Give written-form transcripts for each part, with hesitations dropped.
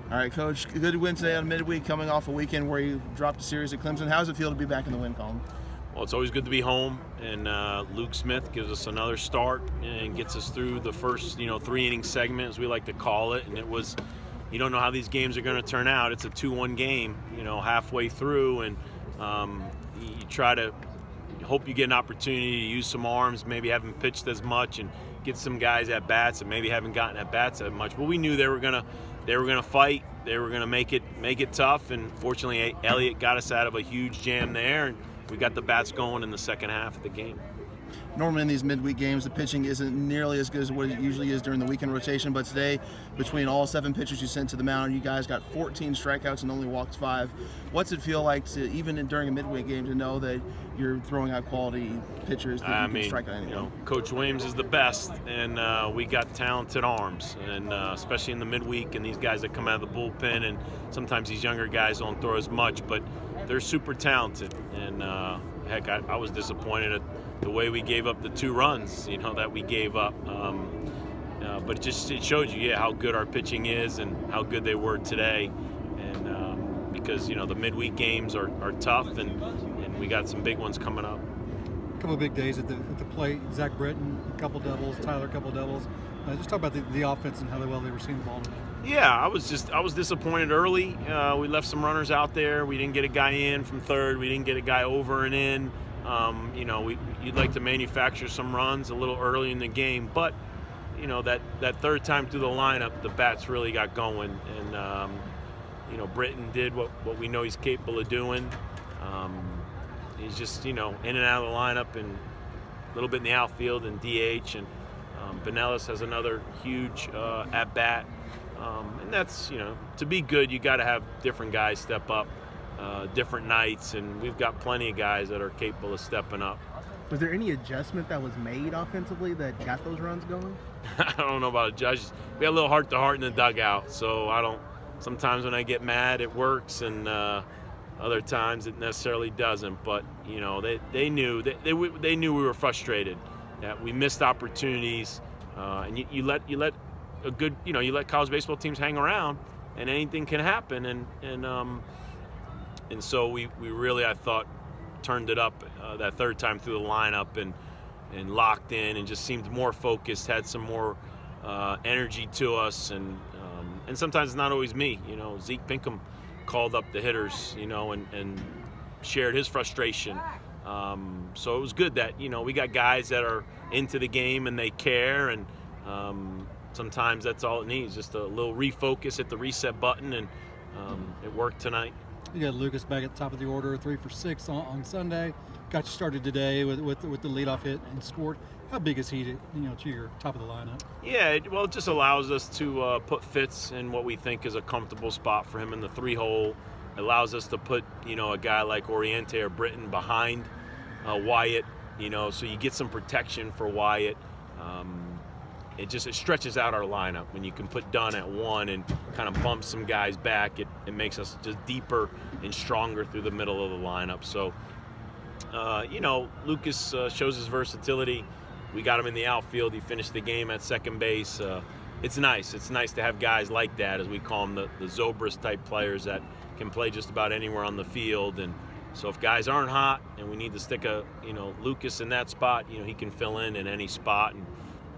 All right, Coach, good win today on midweek, coming off a weekend where you dropped a series at Clemson. How does it feel to be back in the win column? Well, it's always good to be home, and Luke Smith gives us another start and gets us through the first, 3-inning segment, as we like to call it. And it was, you don't know how these games are going to turn out. It's a 2-1 game, halfway through, and you try to hope you get an opportunity to use some arms, maybe haven't pitched as much, and get some guys at bats that maybe haven't gotten at bats that much. But we knew they were gonna fight. They were gonna make it tough, and fortunately, Elliott got us out of a huge jam there, and we got the bats going in the second half of the game. Normally in these midweek games, the pitching isn't nearly as good as what it usually is during the weekend rotation, but today, between all 7 pitchers you sent to the mound, you guys got 14 strikeouts and only walked 5. What's it feel like to, even during a midweek game, to know that you're throwing out quality pitchers that you can strike out anyone? Coach Williams is the best, and we got talented arms, and especially in the midweek, and these guys that come out of the bullpen, and sometimes these younger guys don't throw as much, but they're super talented, and heck, I was disappointed at the way we gave up the 2 runs, that we gave up. But it showed you, how good our pitching is and how good they were today. And because, the midweek games are tough, and we got some big ones coming up. A couple of big days at the plate. Zach Britton, a couple doubles. Tyler, a couple doubles. Just talk about the offense and how well they were seeing the ball today. Yeah, I was disappointed early. We left some runners out there. We didn't get a guy in from third. We didn't get a guy over and in. You'd like to manufacture some runs a little early in the game, but that third time through the lineup, the bats really got going, and Britton did what we know he's capable of doing. He's just in and out of the lineup and a little bit in the outfield and DH, and Benelis has another huge at bat, and that's to be good, you got to have different guys step up. Different nights, and we've got plenty of guys that are capable of stepping up. Was there any adjustment that was made offensively that got those runs going? I don't know about adjustments. We had a little heart-to-heart in the dugout, so sometimes when I get mad it works, and other times it necessarily doesn't. But they knew they knew we were frustrated, that we missed opportunities, and you let a good you let college baseball teams hang around, and anything can happen, and so we really, I thought, turned it up that third time through the lineup, and locked in, and just seemed more focused, had some more energy to us, and sometimes it's not always me. Zeke Pinkham called up the hitters, and shared his frustration. So it was good that we got guys that are into the game and they care, and sometimes that's all it needs, just a little refocus, hit the reset button, and it worked tonight. You got Lucas back at the top of the order, 3 for 6 on Sunday. Got you started today with the leadoff hit and scored. How big is he to your top of the lineup? Yeah, it just allows us to put Fitz in what we think is a comfortable spot for him in the 3-hole. It allows us to put a guy like Oriente or Britton behind Wyatt, so you get some protection for Wyatt. It stretches out our lineup. When you can put Dunn at 1 and kind of bump some guys back, it makes us just deeper and stronger through the middle of the lineup. So, Lucas shows his versatility. We got him in the outfield. He finished the game at second base. It's nice. It's nice to have guys like that, as we call them, the Zobrist type players that can play just about anywhere on the field. And so if guys aren't hot and we need to stick Lucas in that spot, he can fill in any spot, and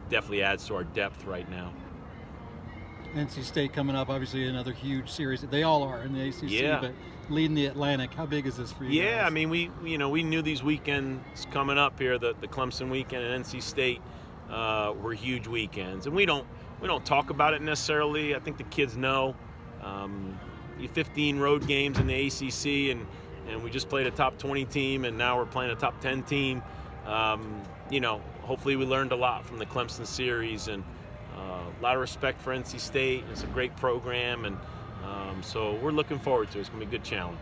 definitely adds to our depth right now. NC State coming up, obviously another huge series. They all are in the ACC, but leading the Atlantic. How big is this for you? Yeah, guys? I mean, we knew these weekends coming up here, the Clemson weekend and NC State were huge weekends, and we don't talk about it necessarily. I think the kids know. 15 road games in the ACC, and we just played a top 20 team, and now we're playing a top 10 team. Hopefully we learned a lot from the Clemson series, and a lot of respect for NC State. It's a great program, and so we're looking forward to it. It's going to be a good challenge.